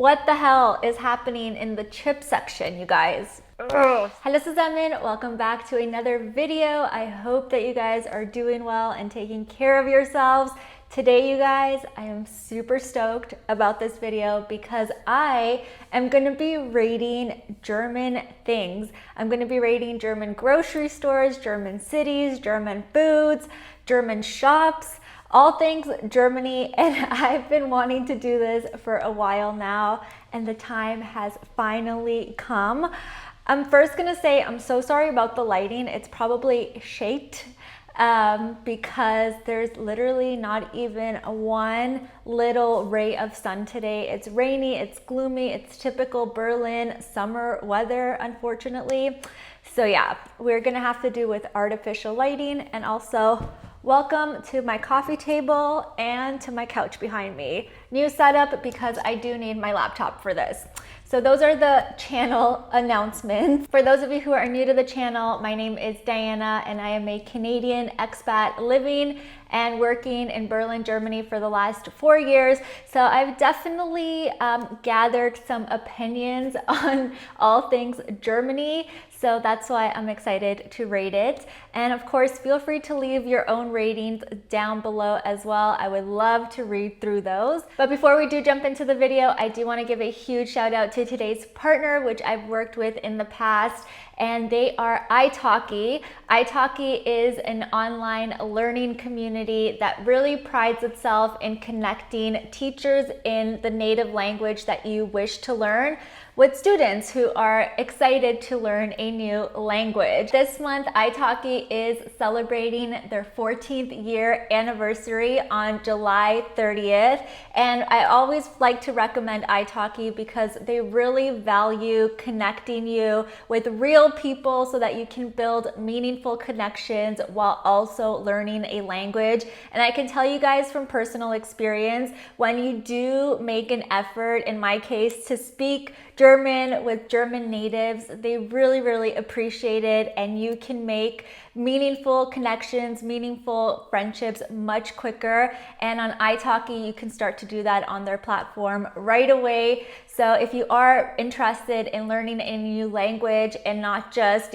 What the hell is happening in the chip section, you guys? Ugh. Hello zusammen, welcome back to another video. I hope that you guys are doing well and taking care of yourselves. Today, you guys, I am super stoked about this video because I am going to be rating German things. I'm going to be rating German grocery stores, German cities, German foods, German shops, all things Germany, and I've been wanting to do this for a while now, and the time has finally come. I'm first gonna say I'm so sorry about the lighting. It's probably shaped because there's literally not even one little ray of sun today. It's rainy, it's gloomy, it's typical Berlin summer weather, unfortunately. So yeah, we're gonna have to do with artificial lighting. And also, welcome to my coffee table and to my couch behind me. New setup because I do need my laptop for this. So those are the channel announcements. For those of you who are new to the channel, my name is Diana and I am a Canadian expat living and working in Berlin, Germany for the last 4 years. So I've definitely gathered some opinions on all things Germany. So that's why I'm excited to rate it. And of course, feel free to leave your own ratings down below as well. I would love to read through those. But before we do jump into the video, I do want to give a huge shout out to today's partner, which I've worked with in the past, and they are Italki. Italki is an online learning community that really prides itself in connecting teachers in the native language that you wish to learn with students who are excited to learn a new language. This month, Italki is celebrating their 14th year anniversary on July 30th. And I always like to recommend Italki because they really value connecting you with real people so that you can build meaningful connections while also learning a language. And I can tell you guys from personal experience, when you do make an effort, in my case, to speak German with German natives, they really appreciate it, and you can make meaningful connections, meaningful friendships much quicker. And on Italki, you can start to do that on their platform right away. So if you are interested in learning a new language and not just,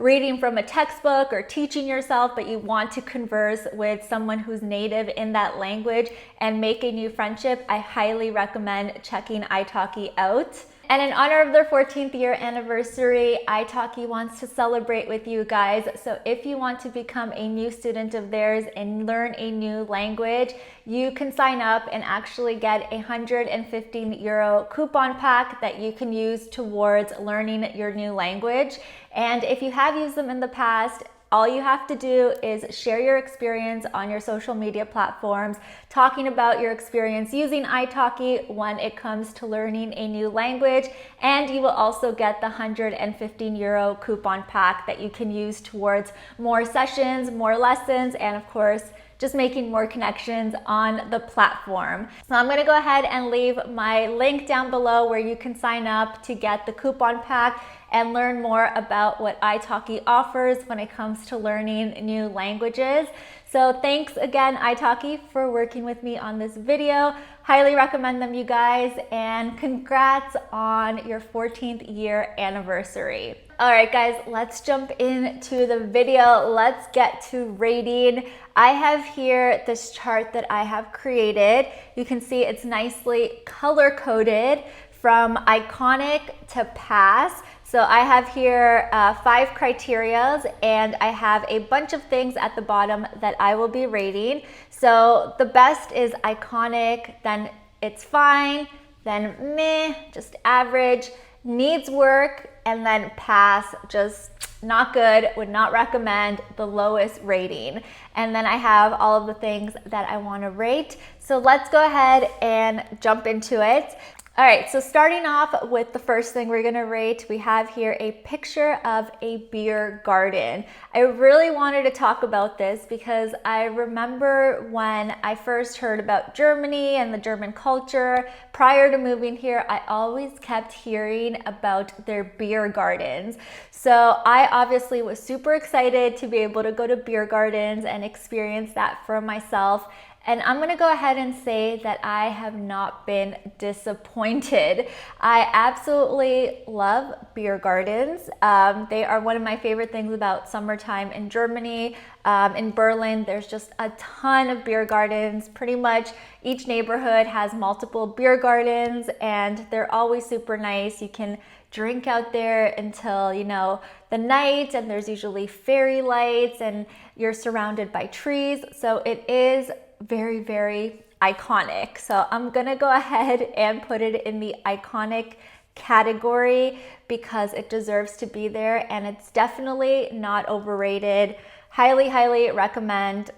reading from a textbook or teaching yourself, but you want to converse with someone who's native in that language and make a new friendship, I highly recommend checking Italki out. And in honor of their 14th year anniversary, Italki wants to celebrate with you guys. So if you want to become a new student of theirs and learn a new language, you can sign up and actually get a €115 coupon pack that you can use towards learning your new language. And if you have used them in the past, all you have to do is share your experience on your social media platforms, talking about your experience using Italki when it comes to learning a new language, and you will also get the €115 coupon pack that you can use towards more sessions, more lessons, and of course, just making more connections on the platform. So I'm gonna go ahead and leave my link down below where you can sign up to get the coupon pack and learn more about what Italki offers when it comes to learning new languages. So thanks again, Italki, for working with me on this video. Highly recommend them, you guys, and congrats on your 14th year anniversary. All right, guys, let's jump into the video. Let's get to rating. I have here this chart that I have created. You can see it's nicely color-coded from iconic to pass. So I have here 5 criterias, and I have a bunch of things at the bottom that I will be rating. So the best is iconic, then it's fine, then meh, just average, needs work, and then pass, just not good, would not recommend, the lowest rating. And then I have all of the things that I want to rate. So let's go ahead and jump into it. All right, so starting off with the first thing we're gonna rate, we have here a picture of a beer garden. I really wanted to talk about this because I remember when I first heard about Germany and the German culture, prior to moving here, I always kept hearing about their beer gardens. So I obviously was super excited to be able to go to beer gardens and experience that for myself. And I'm gonna go ahead and say that I have not been disappointed. I absolutely love beer gardens. They are one of my favorite things about summertime in Germany. In Berlin, there's just a ton of beer gardens. Pretty much each neighborhood has multiple beer gardens, and they're always super nice. You can drink out there until, you know, the night, and there's usually fairy lights, and you're surrounded by trees. So it is very, very iconic. So I'm gonna go ahead and put it in the iconic category because it deserves to be there, and it's definitely not overrated. Highly, highly recommend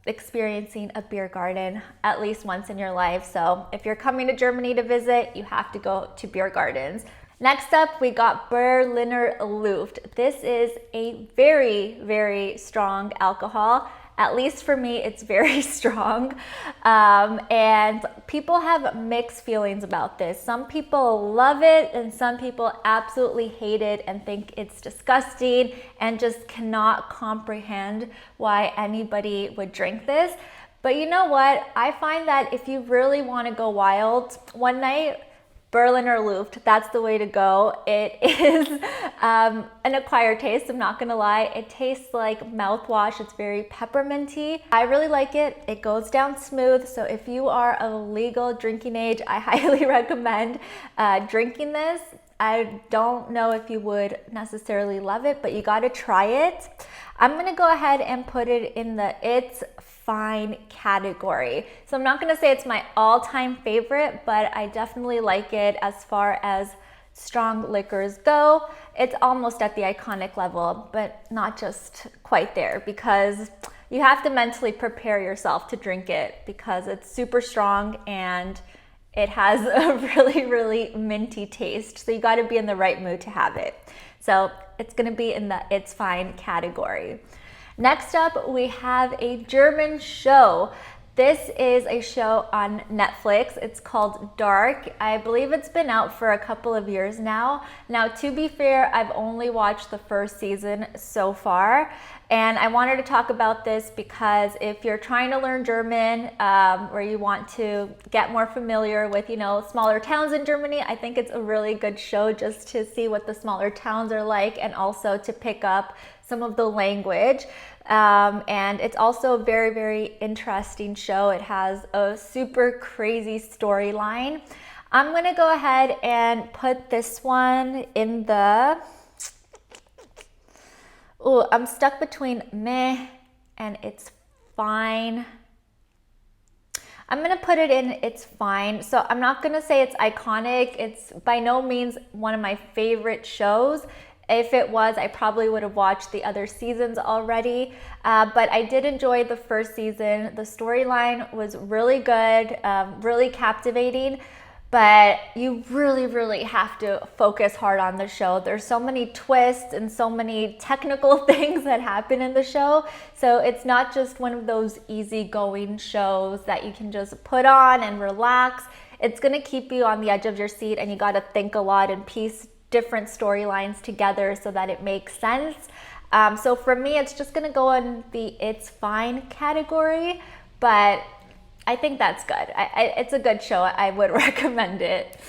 experiencing a beer garden at least once in your life. So if you're coming to Germany to visit, you have to go to beer gardens. Next up, we got Berliner Luft. This is a very, very strong alcohol. At least for me, it's very strong. And people have mixed feelings about this. Some people love it and some people absolutely hate it and think it's disgusting and just cannot comprehend why anybody would drink this. But you know what? I find that if you really want to go wild one night, Berliner Luft, that's the way to go. It is an acquired taste, I'm not gonna lie. It tastes like mouthwash. It's very pepperminty. I really like it. It goes down smooth. So if you are of legal drinking age, I highly recommend drinking this. I don't know if you would necessarily love it, but you gotta try it. I'm gonna go ahead and put it in the It's Fine category. So I'm not gonna say it's my all-time favorite, but I definitely like it as far as strong liquors go. It's almost at the iconic level, but not just quite there, because you have to mentally prepare yourself to drink it because it's super strong and it has a really, really minty taste. So you gotta be in the right mood to have it. So it's gonna be in the It's Fine category. Next up, we have a German show. This is a show on Netflix. It's called Dark. I believe it's been out for a couple of years now. Now, to be fair, I've only watched the first season so far. And I wanted to talk about this because if you're trying to learn German, or you want to get more familiar with, you know, smaller towns in Germany, I think it's a really good show just to see what the smaller towns are like and also to pick up some of the language. And it's also a very, very interesting show. It has a super crazy storyline. I'm gonna go ahead and put this one in the, oh, I'm stuck between meh and It's Fine. I'm gonna put it in It's Fine. So I'm not gonna say it's iconic. It's by no means one of my favorite shows. If it was, I probably would have watched the other seasons already, but I did enjoy the first season. The storyline was really good, really captivating, but you really, really have to focus hard on the show. There's so many twists and so many technical things that happen in the show, so it's not just one of those easygoing shows that you can just put on and relax. It's gonna keep you on the edge of your seat, and you gotta think a lot and piece different storylines together so that it makes sense. So for me, it's just gonna go in the It's Fine category, but I think that's good. It's a good show. I would recommend it.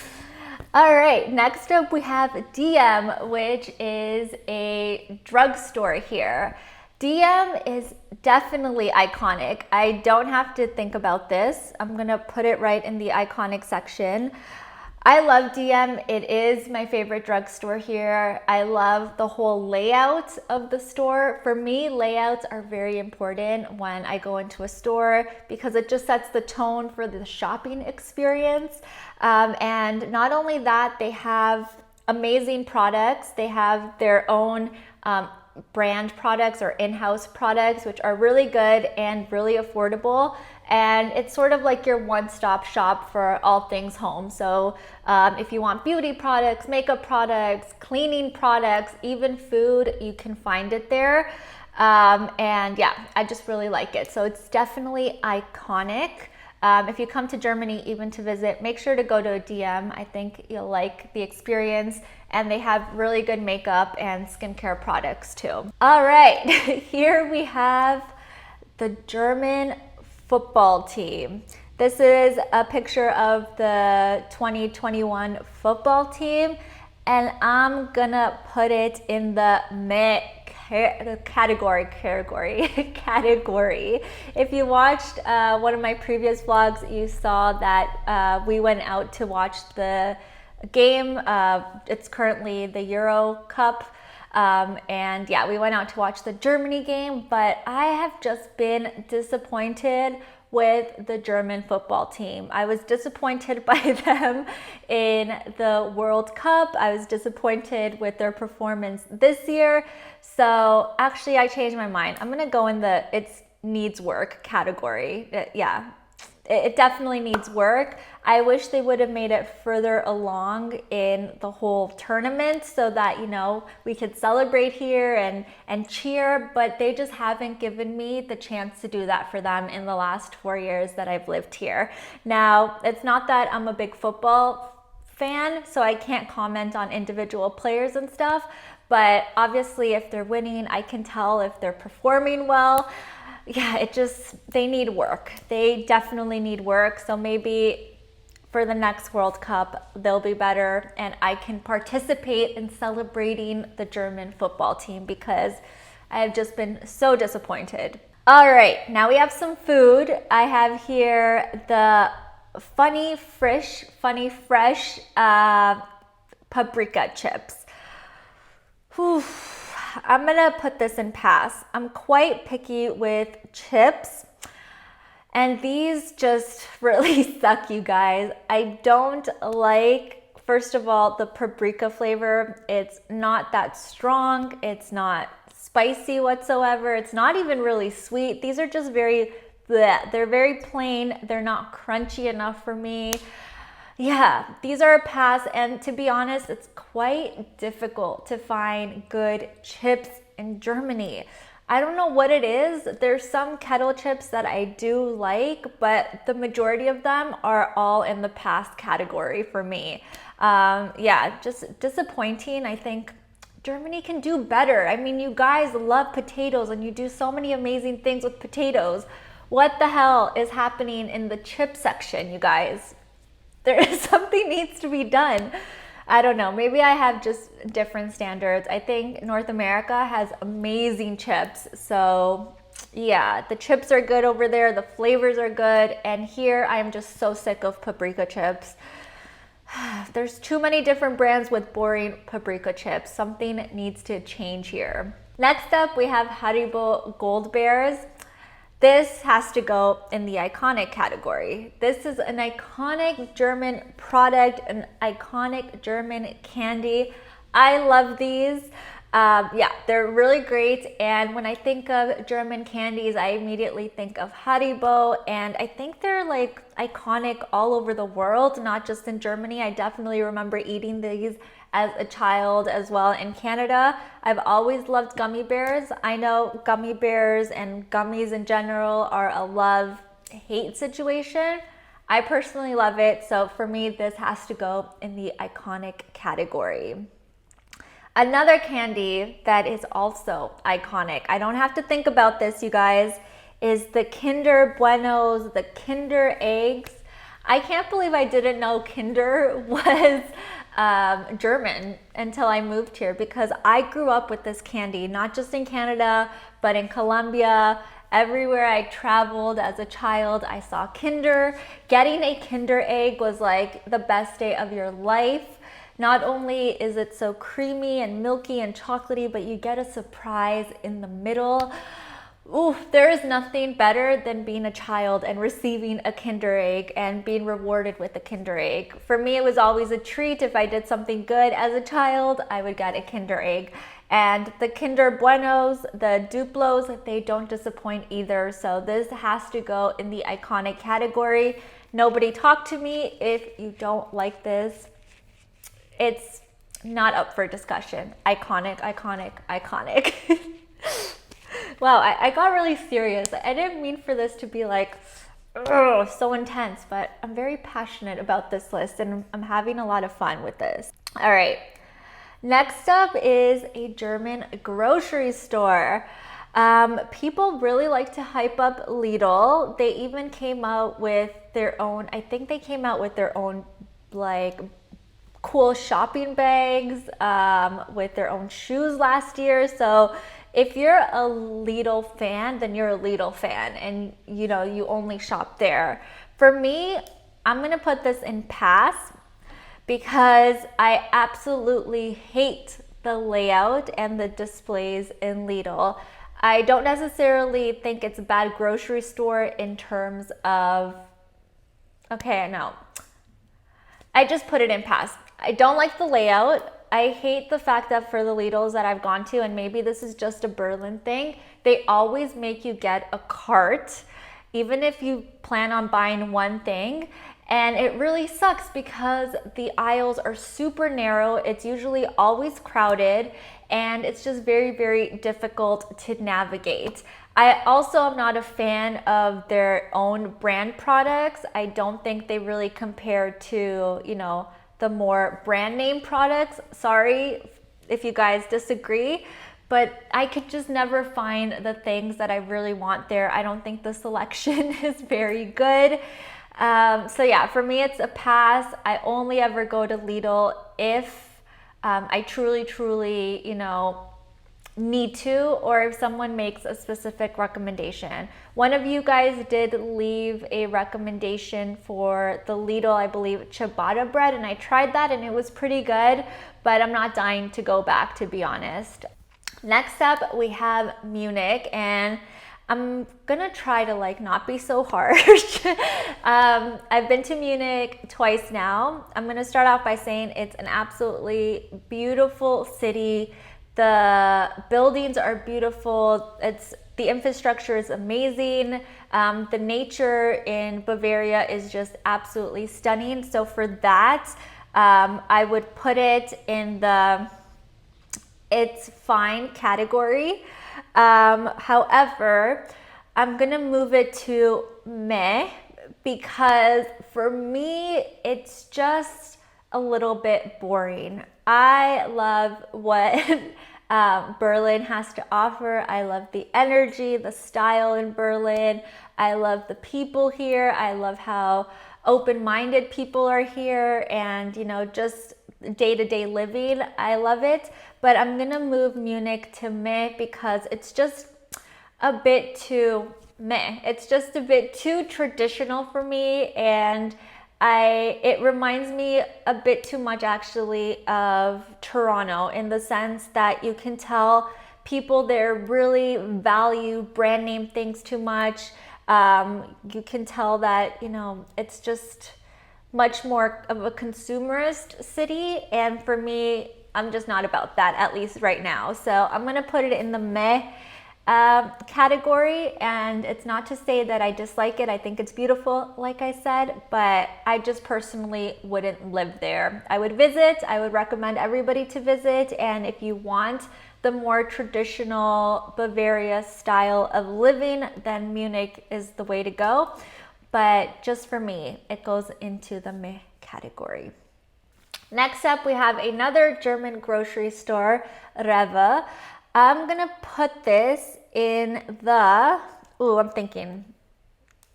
All right, next up we have DM, which is a drugstore here. DM is definitely iconic. I don't have to think about this. I'm gonna put it right in the iconic section. I love DM. It is my favorite drugstore here. I love the whole layout of the store. For me, layouts are very important when I go into a store because it just sets the tone for the shopping experience. And not only that, they have amazing products. They have their own brand products or in-house products, which are really good and really affordable. And it's sort of like your one-stop shop for all things home. So if you want beauty products, makeup products, cleaning products, even food, you can find it there. And yeah, I just really like it. So it's definitely iconic. If you come to Germany even to visit, make sure to go to a DM. I think you'll like the experience, and they have really good makeup and skincare products too. All right, here we have the German football team. This is a picture of the 2021 football team, and I'm gonna put it in the category. If you watched one of my previous vlogs, you saw that we went out to watch the game. It's currently the Euro Cup. And yeah, we went out to watch the Germany game, but I have just been disappointed with the German football team. I was disappointed by them in the World Cup. I was disappointed with their performance this year. So actually I changed my mind. I'm gonna go in the it needs work category. It definitely needs work. I wish they would have made it further along in the whole tournament so that, you know, we could celebrate here and cheer, but they just haven't given me the chance to do that for them in the last 4 years that I've lived here. Now, it's not that I'm a big football fan, so I can't comment on individual players and stuff, but obviously if they're winning, I can tell if they're performing well. Yeah, they need work. They definitely need work. So maybe for the next World Cup, they'll be better and I can participate in celebrating the German football team because I have just been so disappointed. All right, now we have some food. I have here the Funny Fresh paprika chips. Whew. I'm gonna put this in pass. I'm quite picky with chips, and these just really suck, you guys. I don't like, first of all, the paprika flavor. It's not that strong. It's not spicy whatsoever. It's not even really sweet. These are just very bleh. They're very plain. They're not crunchy enough for me. Yeah, these are a pass, and to be honest, it's quite difficult to find good chips in Germany. I don't know what it is. There's some kettle chips that I do like, but the majority of them are all in the pass category for me. Yeah, just disappointing. I think Germany can do better. I mean, you guys love potatoes and you do so many amazing things with potatoes. What the hell is happening in the chip section, you guys? Something needs to be done. I don't know, maybe I have just different standards. I think North America has amazing chips. So yeah, the chips are good over there, the flavors are good, and here I am just so sick of paprika chips. There's too many different brands with boring paprika chips. Something needs to change here. Next up, we have Haribo Gold Bears. This has to go in the iconic category. This is an iconic German product, an iconic German candy. I love these. Yeah, they're really great. And when I think of German candies, I immediately think of Haribo. And I think they're like iconic all over the world, not just in Germany. I definitely remember eating these as a child as well in Canada. I've always loved gummy bears. I know gummy bears and gummies in general are a love-hate situation. I personally love it, so for me, this has to go in the iconic category. Another candy that is also iconic, I don't have to think about this, you guys, is the Kinder Buenos, the Kinder eggs. I can't believe I didn't know Kinder was German until I moved here, because I grew up with this candy, not just in Canada, but in Colombia. Everywhere I traveled as a child, I saw Kinder. Getting a Kinder egg was like the best day of your life. Not only is it so creamy and milky and chocolatey, but you get a surprise in the middle. Ooh, there is nothing better than being a child and receiving a Kinder egg and being rewarded with a Kinder egg. For me, it was always a treat. If I did something good as a child, I would get a Kinder egg. And the Kinder Buenos, the Duplos, they don't disappoint either. So this has to go in the iconic category. Nobody talk to me if you don't like this. It's not up for discussion. Iconic, iconic, iconic. Wow, I got really serious. I didn't mean for this to be like, so intense, but I'm very passionate about this list and I'm having a lot of fun with this. All right, next up is a German grocery store. People really like to hype up Lidl. They even came out with their own, I think they came out with their own like cool shopping bags with their own shoes last year. So if you're a Lidl fan, then you're a Lidl fan and you know, you only shop there. For me, I'm gonna put this in pass because I absolutely hate the layout and the displays in Lidl. I don't necessarily think it's a bad grocery store in terms of, okay, no. I just put it in pass. I don't like the layout. I hate the fact that for the Lidls that I've gone to, and maybe this is just a Berlin thing, they always make you get a cart, even if you plan on buying one thing. And it really sucks because the aisles are super narrow. It's usually always crowded and it's just very, very difficult to navigate. I also am not a fan of their own brand products. I don't think they really compare to, you know, the more brand name products. Sorry if you guys disagree, but I could just never find the things that I really want there. I don't think the selection is very good. So yeah, for me, it's a pass. I only ever go to Lidl if I truly, you know, need to, or if someone makes a specific recommendation. One of you guys did leave a recommendation for the Lidl, I believe, ciabatta bread, and I tried that and it was pretty good, but I'm not dying to go back, to be honest. Next up, we have Muinich, and I'm gonna try to like not be so harsh. I've been to Muinich twice now. I'm gonna start off by saying it's an absolutely beautiful city. The buildings are beautiful. The infrastructure is amazing. The nature in Bavaria is just absolutely stunning. So for that, I would put it in the it's fine category. However, I'm gonna move it to meh because for me, it's just a little bit boring. I love what Berlin has to offer. I love the energy, the style in Berlin. I love the people here. I love how open-minded people are here and, you know, just day-to-day living. I love it. But I'm gonna move Muinich to meh because it's just a bit too meh. It's just a bit too traditional for me, and it reminds me a bit too much actually of Toronto, in the sense that you can tell people there really value brand name things too much. You can tell that, you know, it's just much more of a consumerist city, and for me, I'm just not about that, at least right now. So I'm gonna put it in the meh category, and it's not to say that I dislike it. I think it's beautiful, like I said, but I just personally wouldn't live there. I would visit, I would recommend everybody to visit, and if you want the more traditional Bavaria style of living, then Muinich is the way to go. But just for me, it goes into the meh category. Next up, we have another German grocery store, Rewe. I'm gonna put this in the, I'm thinking,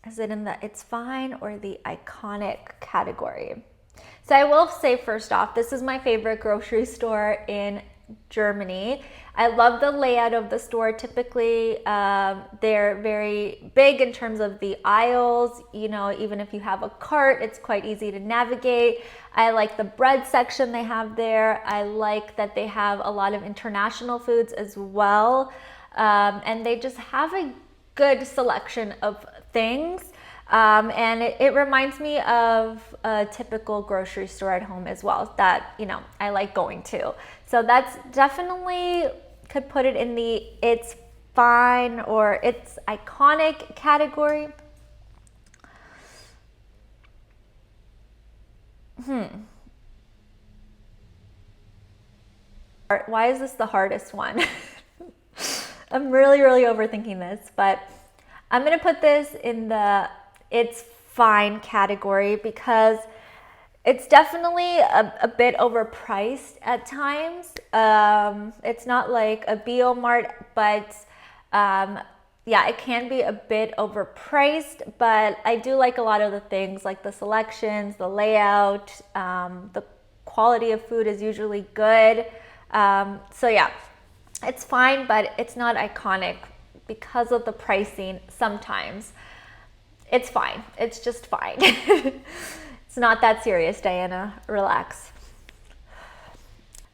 is it in the it's fine or the iconic category? So I will say first off, this is my favorite grocery store in Germany. I love the layout of the store. Typically, they're very big in terms of the aisles. You know, even if you have a cart, it's quite easy to navigate. I like the bread section they have there. I like that they have a lot of international foods as well. And they just have a good selection of things. And it reminds me of a typical grocery store at home as well that, you know, I like going to. So that's definitely could put it in the it's fine or it's iconic category. Why is this the hardest one? I'm really overthinking this, but I'm gonna put this in the it's fine category because it's definitely a bit overpriced at times. It's not like a Bio Mart, but Yeah, it can be a bit overpriced, but I do like a lot of the things, like the selections, the layout, the quality of food is usually good. So yeah, it's fine, but it's not iconic because of the pricing sometimes. It's fine. It's just fine. It's not that serious, Diana. Relax.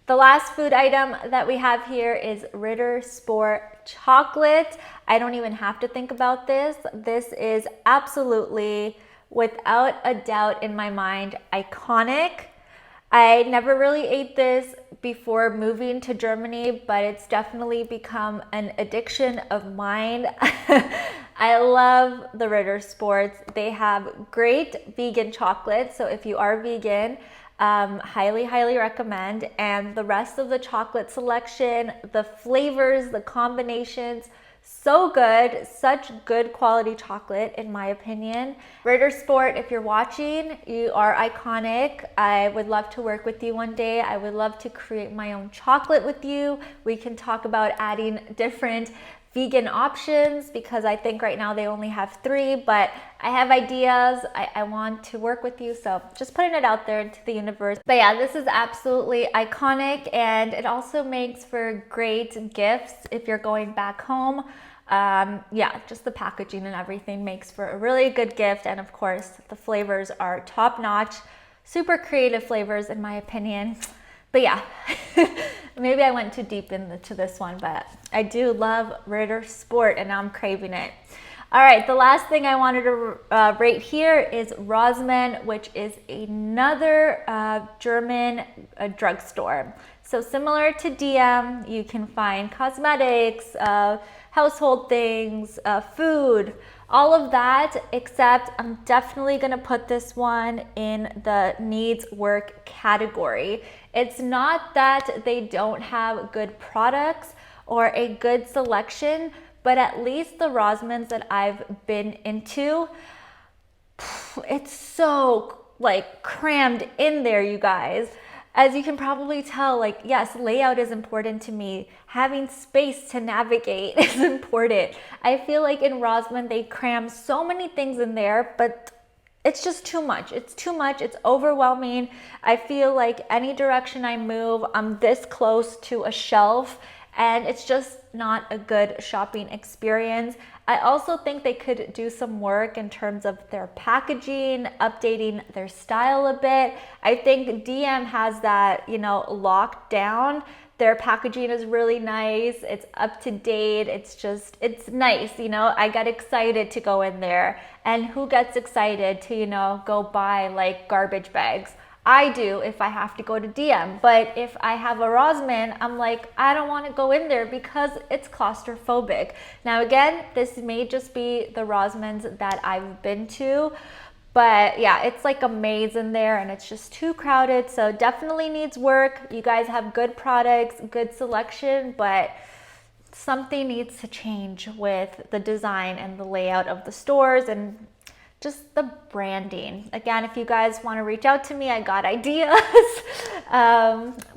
The last food item that we have here is Ritter Sport chocolate. I don't even have to think about this. This is absolutely, without a doubt in my mind, iconic. I never really ate this before moving to Germany, but it's definitely become an addiction of mine. I love the Ritter Sports. They have great vegan chocolate. So if you are vegan, highly recommend. And the rest of the chocolate selection, the flavors, the combinations, so good. Such good quality chocolate in my opinion. Ritter Sport, if you're watching, you are iconic. I would love to work with you one day. I would love to create my own chocolate with you. We can talk about adding different vegan options because I think right now they only have 3, but I have ideas. I want to work with you, so just putting it out there into the universe. But yeah, this is absolutely iconic, and it also makes for great gifts if you're going back home. Yeah, just the packaging and everything makes for a really good gift, and of course the flavors are top notch, super creative flavors in my opinion. But yeah, maybe I went too deep into this one, but I do love Ritter Sport and now I'm craving it. All right, the last thing I wanted to rate here is Rossmann, which is another German drugstore. So similar to DM, you can find cosmetics, household things, food, all of that, except I'm definitely gonna put this one in the needs work category. It's not that they don't have good products or a good selection, but at least the Rossmanns that I've been into, it's so like crammed in there, you guys. As you can probably tell, like, yes, layout is important to me. Having space to navigate is important. I feel like in Rossmann, they cram so many things in there, but it's just too much. It's too much. It's overwhelming. I feel like any direction I move, I'm this close to a shelf, and it's just not a good shopping experience. I also think they could do some work in terms of their packaging, updating their style a bit. I think DM has that, you know, locked down. Their packaging is really nice. It's up to date. It's nice, you know. I got excited to go in there. And who gets excited to, you know, go buy like garbage bags? I do if I have to go to DM, but if I have a Rossmann, I'm like, I don't want to go in there because it's claustrophobic. Now again, this may just be the Rossmanns that I've been to, but yeah, it's like a maze in there and it's just too crowded, so definitely needs work. You guys have good products, good selection, but something needs to change with the design and the layout of the stores and just the branding. Again, if you guys want to reach out to me, I got ideas.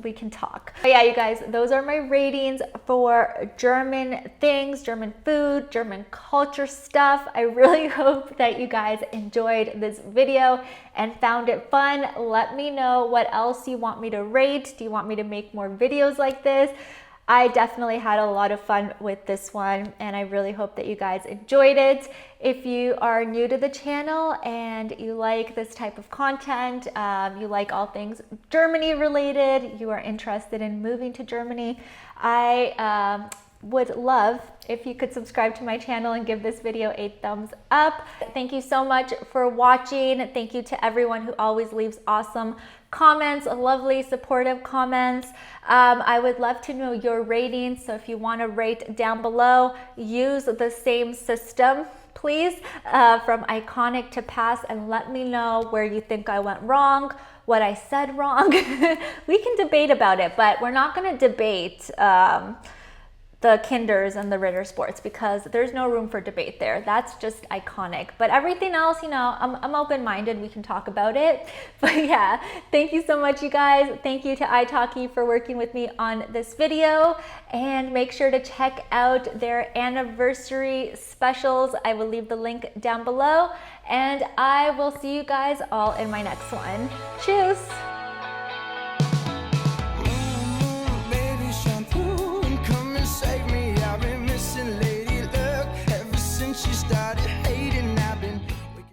We can talk. But yeah, you guys, those are my ratings for German things, German food, German culture stuff. I really hope that you guys enjoyed this video and found it fun. Let me know what else you want me to rate. Do you want me to make more videos like this? I definitely had a lot of fun with this one, and I really hope that you guys enjoyed it. If you are new to the channel and you like this type of content, you like all things Germany related, you are interested in moving to Germany, I would love if you could subscribe to my channel and give this video a thumbs up. Thank you so much for watching. Thank you to everyone who always leaves awesome comments, lovely supportive comments. I would love to know your ratings, so if you want to rate down below, use the same system please, from iconic to pass, and let me know where you think I went wrong, what I said wrong. We can debate about it, but we're not going to debate the Kinders and the Ritter Sports, because there's no room for debate there. That's just iconic. But everything else, you know, I'm open-minded. We can talk about it. But yeah, thank you so much, you guys. Thank you to Italki for working with me on this video. And make sure to check out their anniversary specials. I will leave the link down below. And I will see you guys all in my next one. Cheers!